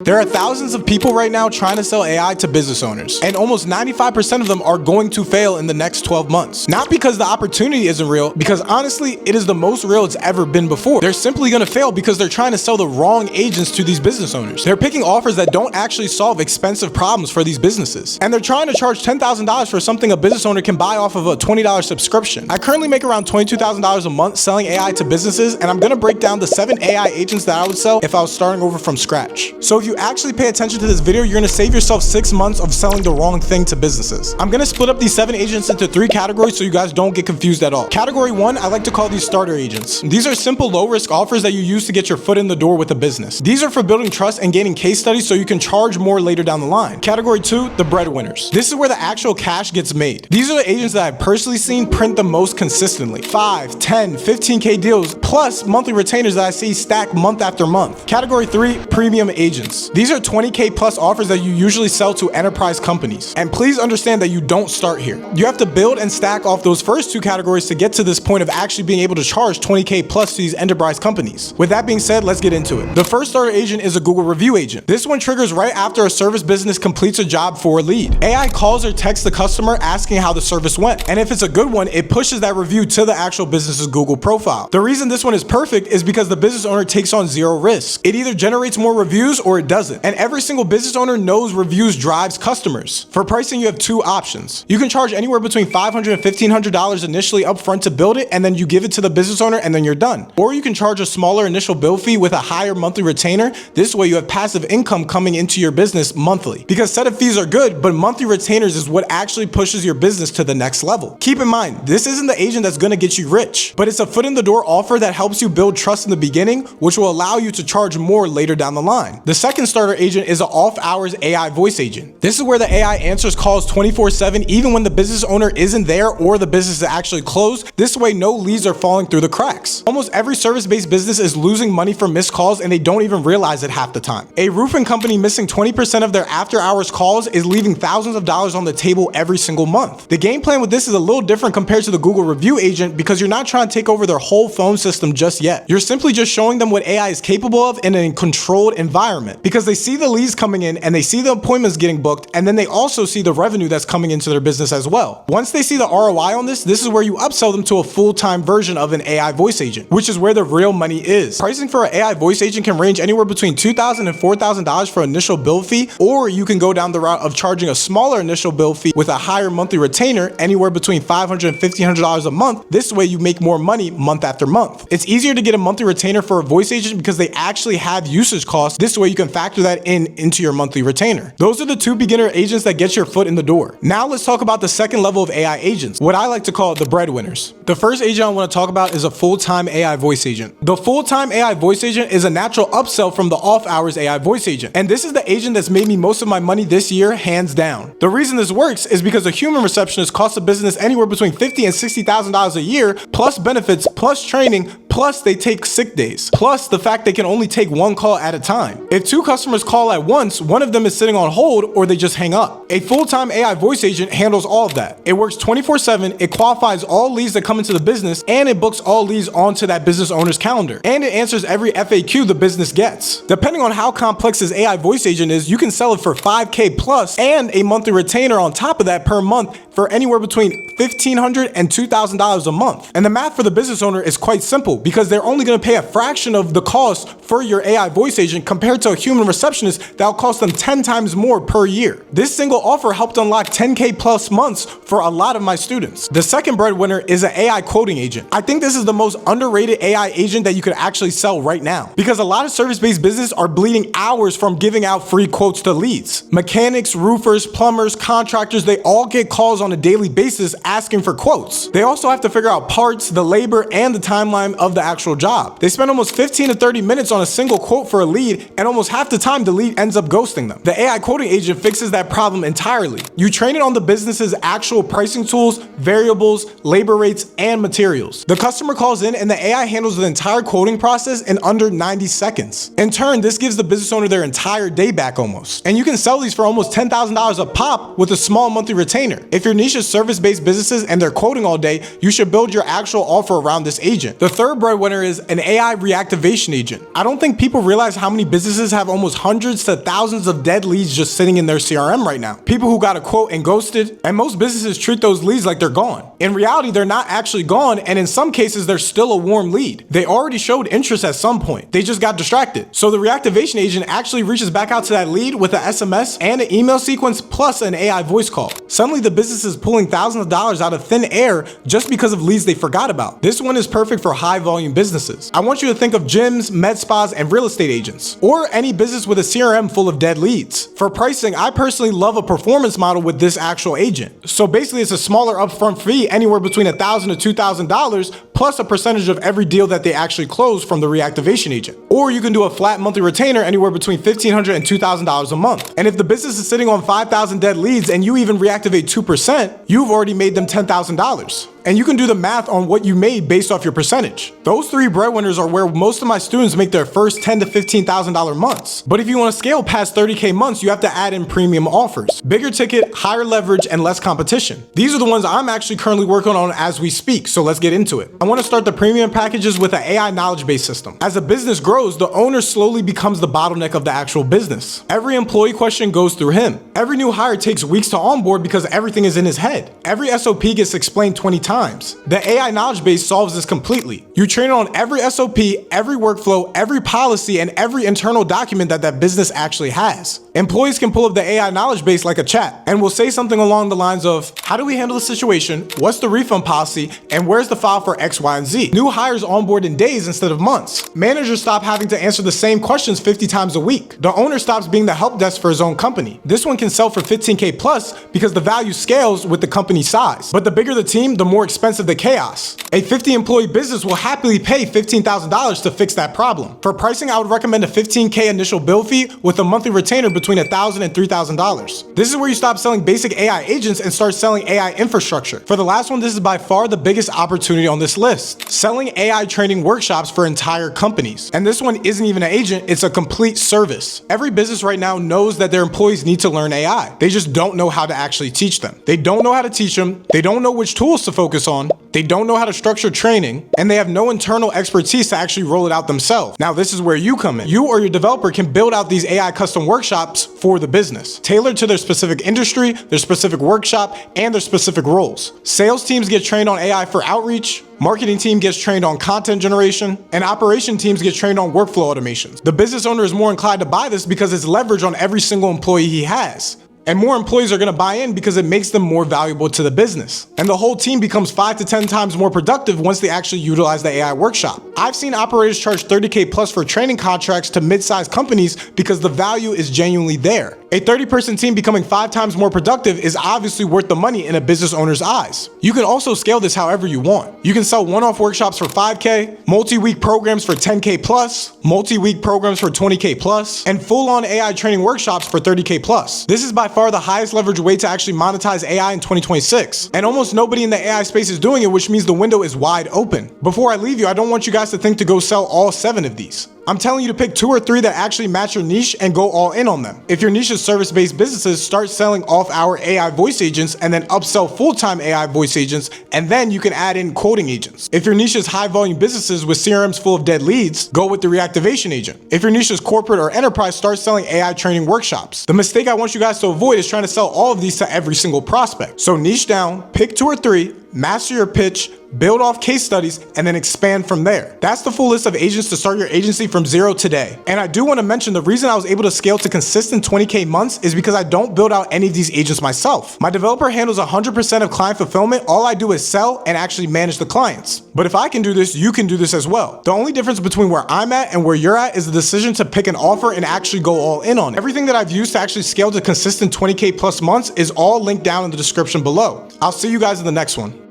There are thousands of people right now trying to sell AI to business owners, and almost 95% of them are going to fail in the next 12 months. Not because the opportunity isn't real, because honestly, it is the most real it's ever been before. They're simply going to fail because they're trying to sell the wrong agents to these business owners. They're picking offers that don't actually solve expensive problems for these businesses. And they're trying to charge $10,000 for something a business owner can buy off of a $20 subscription. I currently make around $22,000 a month selling AI to businesses, and I'm going to break down the 7 AI agents that I would sell if I was starting over from scratch. So if you actually pay attention to this video, you're gonna save yourself 6 months of selling the wrong thing to businesses. I'm gonna split up these 7 agents into 3 categories so you guys don't get confused at all. Category 1, I like to call these starter agents. These are simple, low-risk offers that you use to get your foot in the door with a business. These are for building trust and gaining case studies so you can charge more later down the line. Category 2, the breadwinners. This is where the actual cash gets made. These are the agents that I've personally seen print the most consistently. 5, 10, 15K deals, plus monthly retainers that I see stack month after month. Category 3, premium agents. These are 20K plus offers that you usually sell to enterprise companies. And please understand that you don't start here. You have to build and stack off those first 2 categories to get to this point of actually being able to charge 20K plus to these enterprise companies. With that being said, let's get into it. The first starter agent is a Google review agent. This one triggers right after a service business completes a job for a lead. AI calls or texts the customer asking how the service went. And if it's a good one, it pushes that review to the actual business's Google profile. The reason this one is perfect is because the business owner takes on 0 risk. It either generates more reviews or it doesn't. And every single business owner knows reviews drives customers. For pricing, you have 2 options. You can charge anywhere between $500 and $1,500 initially upfront to build it, and then you give it to the business owner and then you're done. Or you can charge a smaller initial build fee with a higher monthly retainer. This way you have passive income coming into your business monthly. Because setup fees are good, but monthly retainers is what actually pushes your business to the next level. Keep in mind, this isn't the agent that's gonna get you rich, but it's a foot in the door offer that helps you build trust in the beginning, which will allow you to charge more later down the line. The second starter agent is an off-hours AI voice agent. This is where the AI answers calls 24/7 even when the business owner isn't there or the business is actually closed. This way no leads are falling through the cracks. Almost every service-based business is losing money from missed calls and they don't even realize it half the time. A roofing company missing 20% of their after-hours calls is leaving thousands of dollars on the table every single month. The game plan with this is a little different compared to the Google review agent because you're not trying to take over their whole phone system just yet. You're simply just showing them what AI is capable of in a controlled environment because they see the leads coming in and they see the appointments getting booked, and then they also see the revenue that's coming into their business as well. Once they see the ROI on this is where you upsell them to a full-time version of an AI voice agent, which is where the real money is. Pricing for an AI voice agent can range anywhere between $2,000 and $4,000 for initial bill fee, or you can go down the route of charging a smaller initial bill fee with a higher monthly retainer, anywhere between $500 and $1,500 a month. This way you make more money month after month. It's easier to get a monthly retainer for a voice agent because they actually have usage costs. This way you can factor that into your monthly retainer. Those are the 2 beginner agents that get your foot in the door. Now let's talk about the second level of AI agents, what I like to call the breadwinners. The first agent I want to talk about is a full-time AI voice agent. The full-time AI voice agent is a natural upsell from the off-hours AI voice agent. And this is the agent that's made me most of my money this year, hands down. The reason this works is because a human receptionist costs a business anywhere between $50,000 and $60,000 a year, plus benefits, plus training, plus they take sick days, plus the fact they can only take 1 call at a time. If 2 customers call at once, one of them is sitting on hold or they just hang up. A full-time AI voice agent handles all of that. It works 24/7, it qualifies all leads that come into the business, and it books all leads onto that business owner's calendar. And it answers every FAQ the business gets. Depending on how complex this AI voice agent is, you can sell it for $5K plus and a monthly retainer on top of that per month for anywhere between $1,500 and $2,000 a month. And the math for the business owner is quite simple because they're only going to pay a fraction of the cost for your AI voice agent compared to a human receptionist that'll cost them 10 times more per year. This single offer helped unlock 10K plus months for a lot of my students. The second breadwinner is an AI quoting agent. I think this is the most underrated AI agent that you could actually sell right now because a lot of service-based businesses are bleeding hours from giving out free quotes to leads. Mechanics, roofers, plumbers, contractors, they all get calls on a daily basis asking for quotes. They also have to figure out parts, the labor, and the timeline of the actual job. They spend almost 15 to 30 minutes on a single quote for a lead, and almost half the time the lead ends up ghosting them. The AI quoting agent fixes that problem entirely. You train it on the business's actual pricing tools, variables, labor rates, and materials. The customer calls in and the AI handles the entire quoting process in under 90 seconds. In turn, this gives the business owner their entire day back almost. And you can sell these for almost $10,000 a pop with a small monthly retainer. If you're niche is service-based businesses and they're quoting all day, you should build your actual offer around this agent. The third breadwinner is an AI reactivation agent. I don't think people realize how many businesses have almost hundreds to thousands of dead leads just sitting in their CRM right now. People who got a quote and ghosted, and most businesses treat those leads like they're gone. In reality, they're not actually gone, and in some cases, they're still a warm lead. They already showed interest at some point. They just got distracted. So the reactivation agent actually reaches back out to that lead with an SMS and an email sequence plus an AI voice call. Suddenly, the business is pulling thousands of dollars out of thin air just because of leads they forgot about. This one is perfect for high volume businesses. I want you to think of gyms, med spas, and real estate agents, or any business with a CRM full of dead leads. For pricing, I personally love a performance model with this actual agent. So basically, it's a smaller upfront fee, anywhere between $1,000 to $2,000, plus a percentage of every deal that they actually close from the reactivation agent. Or you can do a flat monthly retainer anywhere between $1,500 and $2,000 a month. And if the business is sitting on 5,000 dead leads and you even reactivate 2%, you've already made them $10,000. And you can do the math on what you made based off your percentage. Those three breadwinners are where most of my students make their first $10,000 to $15,000 months. But if you want to scale past 30K months, you have to add in premium offers. Bigger ticket, higher leverage, and less competition. These are the ones I'm actually currently working on as we speak, so let's get into it. I want to start the premium packages with an AI knowledge-based system. As a business grows, the owner slowly becomes the bottleneck of the actual business. Every employee question goes through him. Every new hire takes weeks to onboard because everything is in his head. Every SOP gets explained 20 times. The AI knowledge base solves this completely. You train it on every SOP, every workflow, every policy, and every internal document that business actually has. Employees can pull up the AI knowledge base like a chat and will say something along the lines of, how do we handle the situation? What's the refund policy? And where's the file for X, Y, and Z? New hires onboard in days instead of months. Managers stop having to answer the same questions 50 times a week. The owner stops being the help desk for his own company. This one can sell for 15K plus because the value scales with the company size. But the bigger the team, the more expensive the chaos. A 50-employee business will happily pay $15,000 to fix that problem. For pricing, I would recommend a $15K initial bill fee with a monthly retainer between $1,000 and $3,000. This is where you stop selling basic AI agents and start selling AI infrastructure. For the last one, this is by far the biggest opportunity on this list. Selling AI training workshops for entire companies. And this one isn't even an agent, it's a complete service. Every business right now knows that their employees need to learn AI. They just don't know how to actually teach them. They don't know how to teach them, they don't know which tools to focus on, they don't know how to structure training, and they have no internal expertise to actually roll it out themselves. Now, this is where you come in. You or your developer can build out these AI custom workshops for the business, tailored to their specific industry, their specific workshop, and their specific roles. Sales teams get trained on AI for outreach, marketing team gets trained on content generation, and operation teams get trained on workflow automations. The business owner is more inclined to buy this because it's leverage on every single employee he has. And more employees are going to buy in because it makes them more valuable to the business. And the whole team becomes 5 to 10 times more productive once they actually utilize the AI workshop. I've seen operators charge 30K plus for training contracts to mid-sized companies because the value is genuinely there. A 30-person team becoming 5 times more productive is obviously worth the money in a business owner's eyes. You can also scale this however you want. You can sell one-off workshops for 5K, multi-week programs for 10K plus, multi-week programs for 20K plus, and full-on AI training workshops for 30K plus. This is by far the highest leverage way to actually monetize AI in 2026. And almost nobody in the AI space is doing it, which means the window is wide open. Before I leave you, I don't want you guys to think to go sell all 7 of these. I'm telling you to pick 2 or 3 that actually match your niche and go all in on them. If your niche is service-based businesses, start selling off-hour AI voice agents and then upsell full-time AI voice agents, and then you can add in quoting agents. If your niche is high-volume businesses with CRMs full of dead leads, go with the reactivation agent. If your niche is corporate or enterprise, start selling AI training workshops. The mistake I want you guys to avoid is trying to sell all of these to every single prospect. So niche down, pick 2 or 3, master your pitch, build off case studies, and then expand from there. That's the full list of agents to start your agency from zero today. And I do want to mention the reason I was able to scale to consistent 20K months is because I don't build out any of these agents myself. My developer handles 100% of client fulfillment. All I do is sell and actually manage the clients. But if I can do this, you can do this as well. The only difference between where I'm at and where you're at is the decision to pick an offer and actually go all in on it. Everything that I've used to actually scale to consistent 20K plus months is all linked down in the description below. I'll see you guys in the next one.